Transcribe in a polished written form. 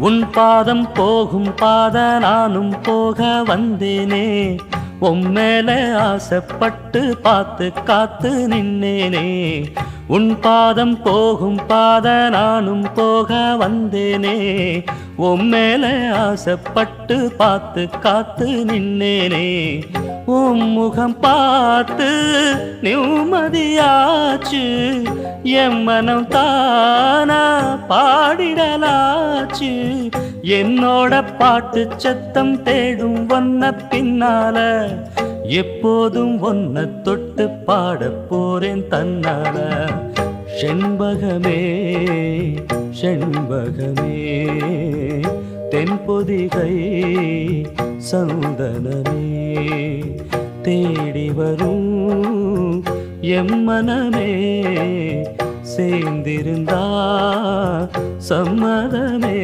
உன் பாதம் போகும் பாத நானும் போக வந்தேனே, உம்மேல ஆசைப்பட்டு பார்த்து காத்து நின்னேனே. உன் பாதம் போகும் பாத நானும் போக வந்தேனே, உம்மேல ஆசைப்பட்டு பார்த்து காத்து நின்னேனே. உம் முகம் பார்த்து நிம்மதியாச்சு, என் மனம் தானா பாடிடலாச்சு. என்னோட பாட்டு சத்தம் தேடும் ஒன்ன பின்னால, எப்போதும் ஒன்ன தொட்டு பாட போறேன் தன்னால. செண்பகமே செண்பகமே தென்பொதிகை சந்தனமே, தேடி வரும் எம்மனமே, சேர்ந்திருந்தா சம்மதமே.